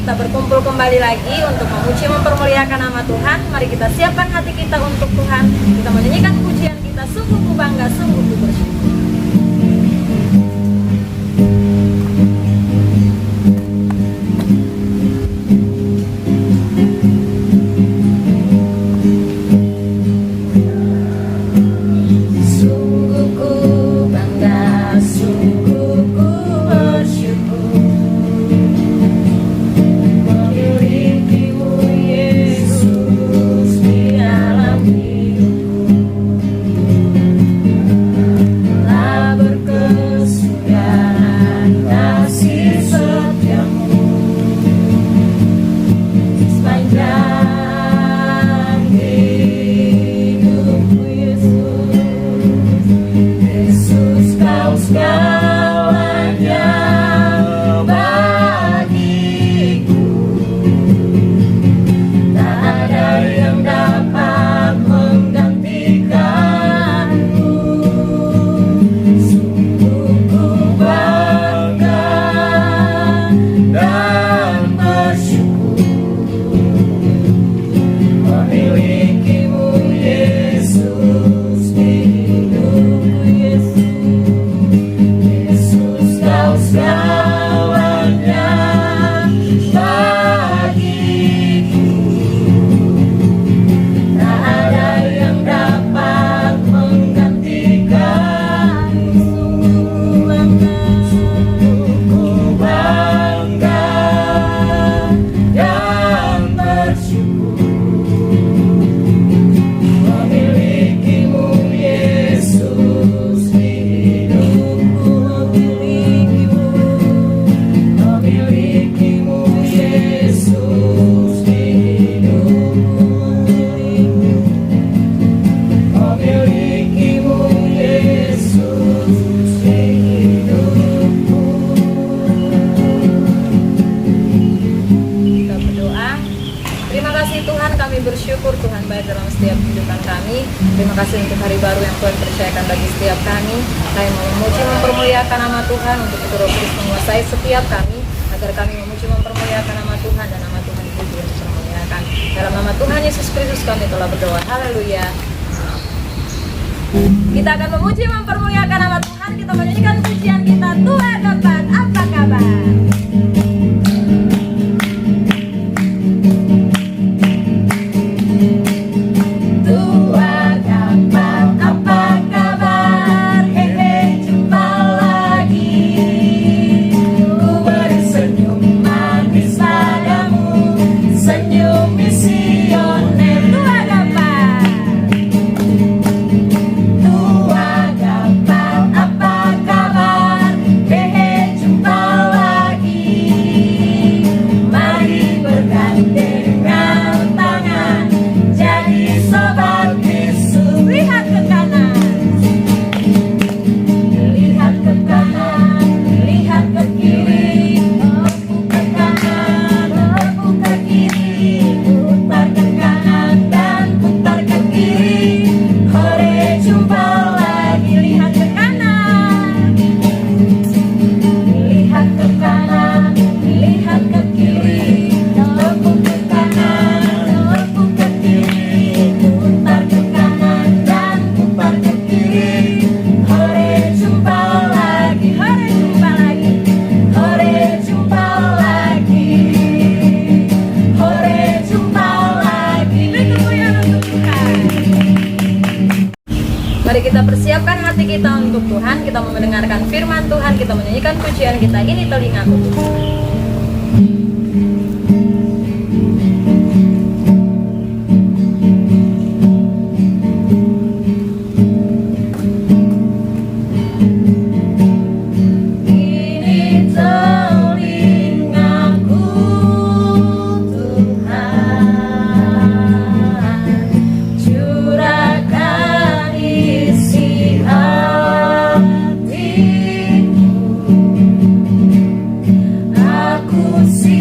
kita berkumpul kembali lagi untuk memuji mempermuliakan nama Tuhan. Mari kita siapkan hati kita untuk Tuhan. Kita menyanyikan pujian kita, sungguh ku bangga, sungguh ku bersyukur. Bersyukur Tuhan baik dalam setiap kehidupan kami. Terima kasih untuk hari baru yang Tuhan percayakan bagi setiap kami. Kami mau memuji mempermuliakan nama Tuhan, untuk itu Roh Kudus menguasai setiap kami, agar kami memuji mempermuliakan nama Tuhan dan nama Tuhan itu dipermuliakan. Dalam nama Tuhan Yesus Kristus kami telah berdoa. Haleluya. Kita akan memuji mempermuliakan nama Tuhan. Kita menyanyikan pujian kita, Tuhan dapat apa kabar. Mari kita persiapkan hati kita untuk Tuhan. Kita mau mendengarkan firman Tuhan. Kita menyanyikan pujian kita, ini telingaku Tuhan. See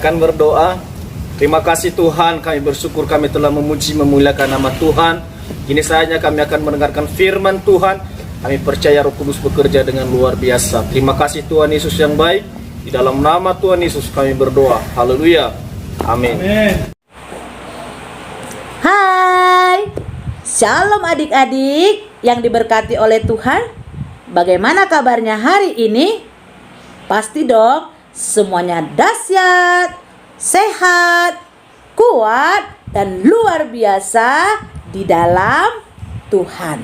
akan berdoa. Terima kasih Tuhan, kami bersyukur kami telah memuji memuliakan nama Tuhan. Kini saatnya kami akan mendengarkan firman Tuhan. Kami percaya Roh Kudus bekerja dengan luar biasa. Terima kasih Tuhan Yesus yang baik. Di dalam nama Tuhan Yesus kami berdoa. Haleluya. Amin. Hai, Shalom adik-adik yang diberkati oleh Tuhan. Bagaimana kabarnya hari ini? Pasti dong, semuanya dahsyat, sehat, kuat, dan luar biasa di dalam Tuhan.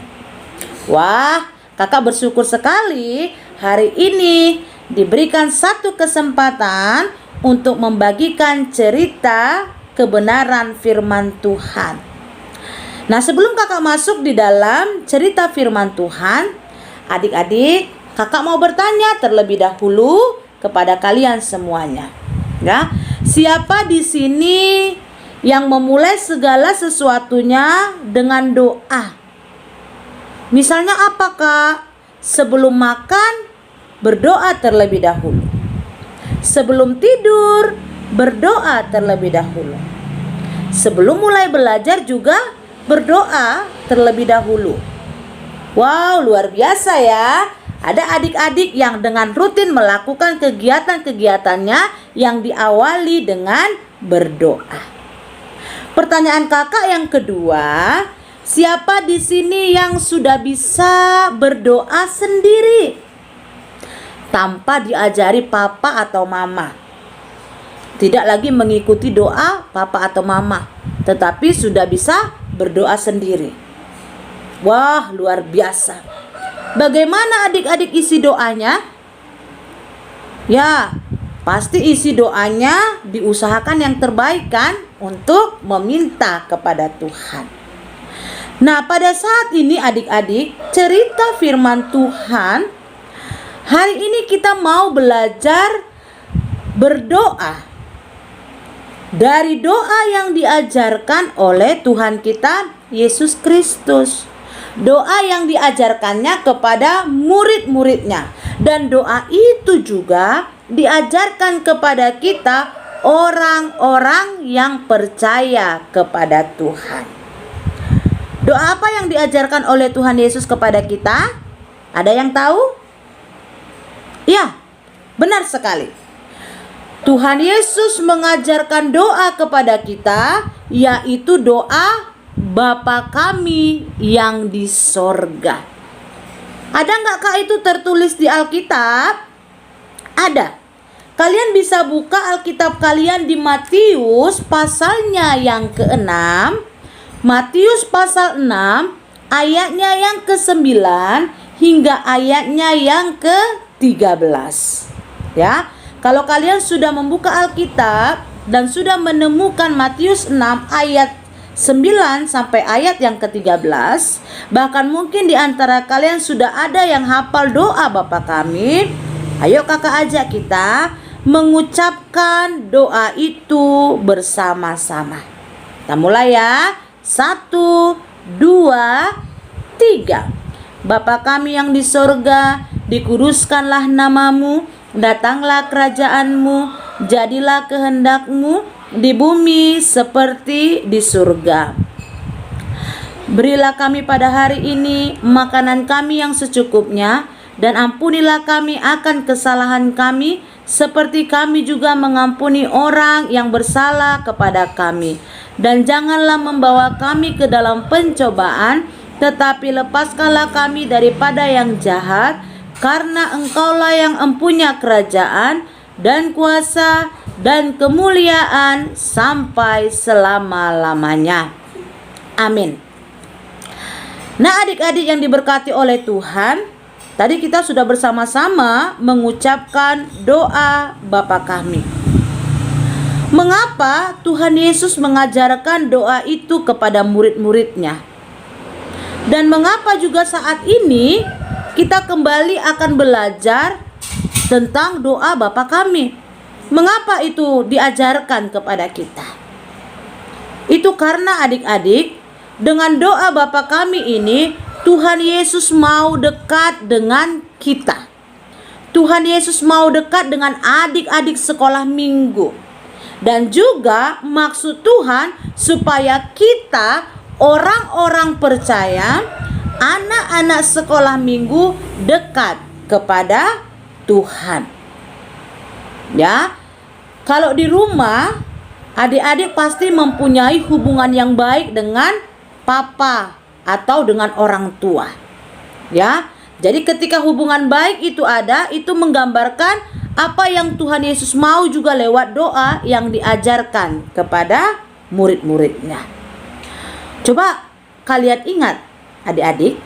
Wah, kakak bersyukur sekali hari ini diberikan satu kesempatan untuk membagikan cerita kebenaran firman Tuhan. Nah, sebelum kakak masuk di dalam cerita firman Tuhan, adik-adik, kakak mau bertanya terlebih dahulu kepada kalian semuanya. Ya, siapa di sini yang memulai segala sesuatunya dengan doa? Misalnya apa, Kak? Sebelum makan, berdoa terlebih dahulu. Sebelum tidur, berdoa terlebih dahulu. Sebelum mulai belajar juga berdoa terlebih dahulu. Wow, luar biasa ya. Ada adik-adik yang dengan rutin melakukan kegiatan-kegiatannya yang diawali dengan berdoa. Pertanyaan kakak yang kedua, siapa di sini yang sudah bisa berdoa sendiri tanpa diajari papa atau mama? Tidak lagi mengikuti doa papa atau mama, tetapi sudah bisa berdoa sendiri. Wah, luar biasa. Bagaimana adik-adik isi doanya? Ya, pasti isi doanya diusahakan yang terbaik kan, untuk meminta kepada Tuhan. Nah, pada saat ini adik-adik, cerita firman Tuhan, hari ini kita mau belajar berdoa dari doa yang diajarkan oleh Tuhan kita Yesus Kristus. Doa yang diajarkannya kepada murid-muridnya. Dan doa itu juga diajarkan kepada kita, orang-orang yang percaya kepada Tuhan. Doa apa yang diajarkan oleh Tuhan Yesus kepada kita? Ada yang tahu? Ya, benar sekali. Tuhan Yesus mengajarkan doa kepada kita, yaitu doa Bapa kami yang di sorga. Ada nggak Kak itu tertulis di Alkitab? Ada. Kalian bisa buka Alkitab kalian di Matius pasalnya yang ke-6. Matius pasal 6 ayatnya yang ke-9 hingga ayatnya yang ke-13. Ya. Kalau kalian sudah membuka Alkitab dan sudah menemukan Matius 6 ayat 9 sampai ayat yang ke-13, bahkan mungkin di antara kalian sudah ada yang hafal doa Bapa kami. Ayo kakak ajak kita mengucapkan doa itu bersama-sama. Kita mulai ya. 1, 2, 3. Bapa kami yang di sorga, dikuduskanlah namamu, datanglah kerajaanmu, jadilah kehendakmu di bumi seperti di surga. Berilah kami pada hari ini makanan kami yang secukupnya, dan ampunilah kami akan kesalahan kami, seperti kami juga mengampuni orang yang bersalah kepada kami. Dan janganlah membawa kami ke dalam pencobaan, tetapi lepaskanlah kami daripada yang jahat, karena Engkaulah yang empunya kerajaan dan kuasa dan kemuliaan sampai selama-lamanya. Amin. Nah, adik-adik yang diberkati oleh Tuhan, tadi kita sudah bersama-sama mengucapkan doa Bapa kami. Mengapa Tuhan Yesus mengajarkan doa itu kepada murid-muridnya? Dan mengapa juga saat ini kita kembali akan belajar tentang doa Bapa kami? Mengapa itu diajarkan kepada kita? Itu karena adik-adik, dengan doa Bapa kami ini, Tuhan Yesus mau dekat dengan kita. Tuhan Yesus mau dekat dengan adik-adik sekolah minggu. Dan juga maksud Tuhan supaya kita orang-orang percaya, anak-anak sekolah minggu dekat kepada Tuhan. Ya. Kalau di rumah, adik-adik pasti mempunyai hubungan yang baik dengan papa atau dengan orang tua. Ya. Jadi ketika hubungan baik itu ada, itu menggambarkan apa yang Tuhan Yesus mau juga lewat doa yang diajarkan kepada murid-muridnya. Coba kalian ingat adik-adik,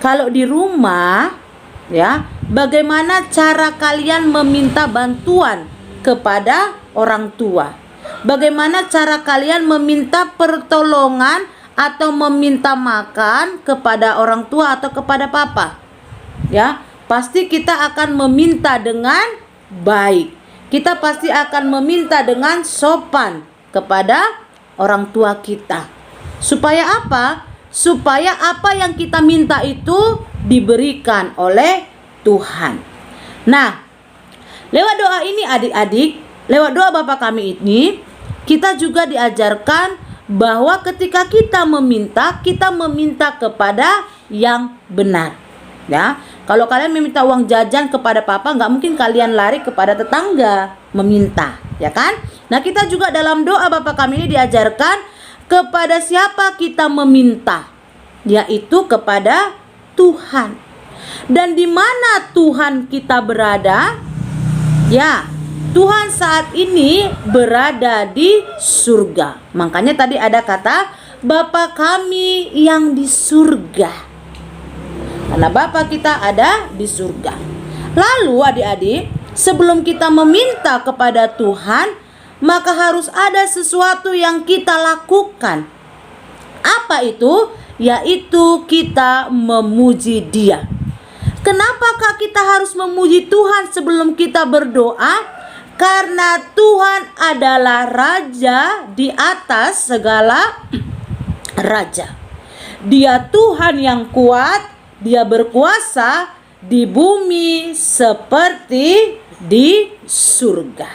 kalau di rumah ya, bagaimana cara kalian meminta bantuan kepada orang tua? Bagaimana cara kalian meminta pertolongan atau meminta makan kepada orang tua atau kepada papa? Ya, pasti kita akan meminta dengan baik. Kita pasti akan meminta dengan sopan kepada orang tua kita. Supaya apa? Supaya apa yang kita minta itu diberikan oleh Tuhan. Nah, lewat doa ini adik-adik, lewat doa Bapa kami ini, kita juga diajarkan bahwa ketika kita meminta kepada yang benar. Ya, kalau kalian meminta uang jajan kepada papa, nggak mungkin kalian lari kepada tetangga meminta, ya kan? Nah, kita juga dalam doa Bapa kami ini diajarkan kepada siapa kita meminta, yaitu kepada Tuhan. Dan di mana Tuhan kita berada? Ya, Tuhan saat ini berada di surga. Makanya tadi ada kata Bapa kami yang di surga. Karena Bapa kita ada di surga. Lalu adik-adik, sebelum kita meminta kepada Tuhan, maka harus ada sesuatu yang kita lakukan. Apa itu? Yaitu kita memuji Dia. Kenapakah kita harus memuji Tuhan sebelum kita berdoa? Karena Tuhan adalah Raja di atas segala raja. Dia Tuhan yang kuat. Dia berkuasa di bumi seperti di surga.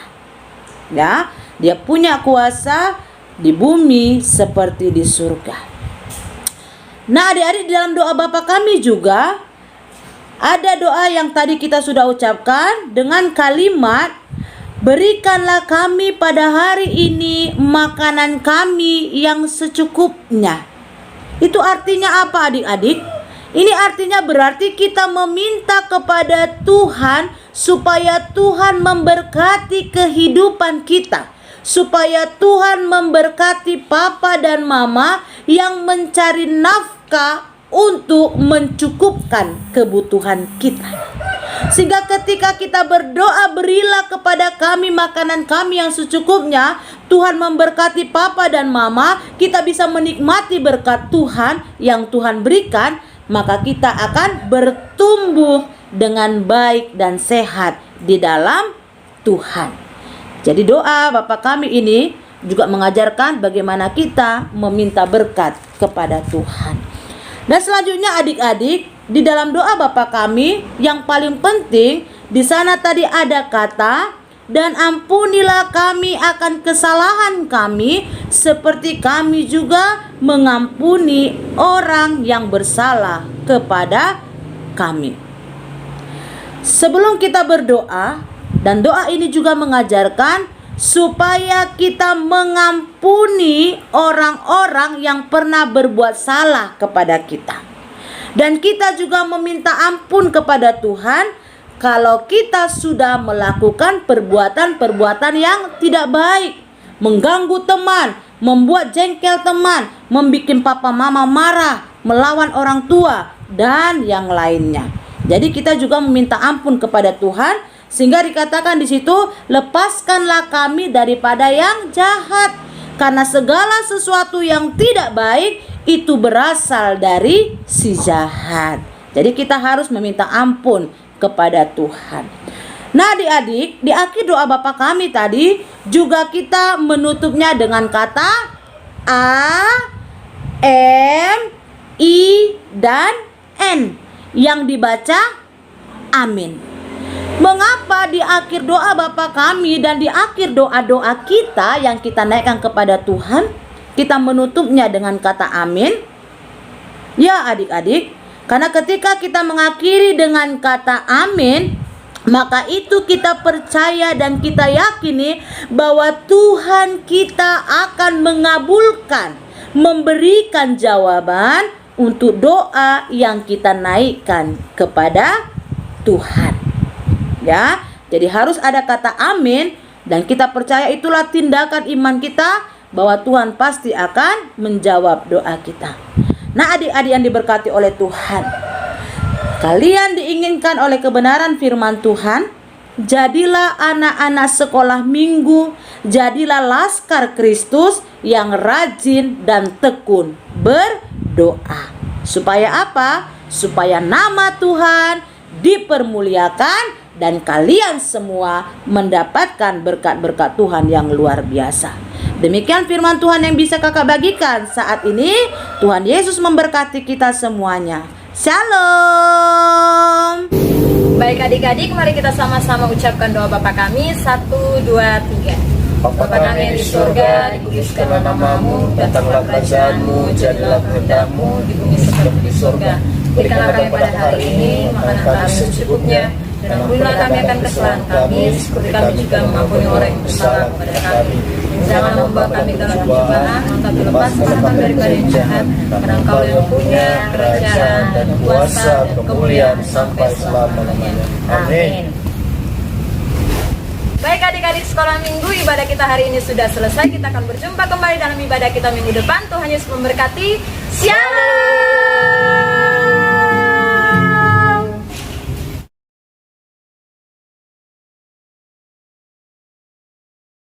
Ya, dia punya kuasa di bumi seperti di surga. Nah, adik-adik, di dalam doa Bapa kami juga ada doa yang tadi kita sudah ucapkan dengan kalimat, berikanlah kami pada hari ini makanan kami yang secukupnya. Itu artinya apa adik-adik? Ini artinya berarti kita meminta kepada Tuhan supaya Tuhan memberkati kehidupan kita. Supaya Tuhan memberkati papa dan mama yang mencari nafkah untuk mencukupkan kebutuhan kita. Sehingga ketika kita berdoa, berilah kepada kami makanan kami yang secukupnya, Tuhan memberkati papa dan mama, kita bisa menikmati berkat Tuhan yang Tuhan berikan, maka kita akan bertumbuh dengan baik dan sehat di dalam Tuhan. Jadi doa Bapa kami ini juga mengajarkan bagaimana kita meminta berkat kepada Tuhan. Dan selanjutnya adik-adik, di dalam doa Bapa kami yang paling penting, di sana tadi ada kata, dan ampunilah kami akan kesalahan kami seperti kami juga mengampuni orang yang bersalah kepada kami. Sebelum kita berdoa, dan doa ini juga mengajarkan supaya kita mengampuni orang-orang yang pernah berbuat salah kepada kita. Dan kita juga meminta ampun kepada Tuhan kalau kita sudah melakukan perbuatan-perbuatan yang tidak baik, mengganggu teman, membuat jengkel teman, membuat papa mama marah, melawan orang tua, dan yang lainnya. Jadi kita juga meminta ampun kepada Tuhan, sehingga dikatakan di situ, lepaskanlah kami daripada yang jahat, karena segala sesuatu yang tidak baik itu berasal dari si jahat. Jadi kita harus meminta ampun kepada Tuhan. Nah adik-adik, di akhir doa Bapa kami tadi juga kita menutupnya dengan kata A, M, I, dan N yang dibaca amin. Mengapa di akhir doa Bapa kami dan di akhir doa-doa kita yang kita naikkan kepada Tuhan, kita menutupnya dengan kata amin? Ya adik-adik, karena ketika kita mengakhiri dengan kata amin, maka itu kita percaya dan kita yakini bahwa Tuhan kita akan mengabulkan, memberikan jawaban untuk doa yang kita naikkan kepada Tuhan. Ya, jadi harus ada kata amin dan kita percaya itulah tindakan iman kita bahwa Tuhan pasti akan menjawab doa kita. Nah, adik-adik yang diberkati oleh Tuhan, kalian diinginkan oleh kebenaran firman Tuhan, jadilah anak-anak sekolah minggu, jadilah laskar Kristus yang rajin dan tekun berdoa. Supaya apa? Supaya nama Tuhan dipermuliakan dan kalian semua mendapatkan berkat-berkat Tuhan yang luar biasa. Demikian firman Tuhan yang bisa kakak bagikan saat ini. Tuhan Yesus memberkati kita semuanya. Shalom. Baik adik-adik, mari kita sama-sama ucapkan doa Bapa kami. 1, 2, 3. Bapa kami yang di surga, dikuduskanlah namamu, datanglah kerajaanmu, jadilah kehendakmu di bumi seperti di surga. Berikanlah kami pada hari ini makanan kami secukupnya, dan ampunilah kami akan kesalahan kami, seperti kami juga mengampuni orang yang bersalah kepada kami. Jangan membawa kami dalam pencobaan, tapi lepaskan kami daripada yang jahat. Karena Engkau yang punya kerajaan dan kuasa dan kemuliaan sampai selama-lamanya. Amin. Baik adik-adik sekolah minggu, ibadah kita hari ini sudah selesai. Kita akan berjumpa kembali dalam ibadah kita minggu depan. Tuhan Yesus memberkati. Shalom.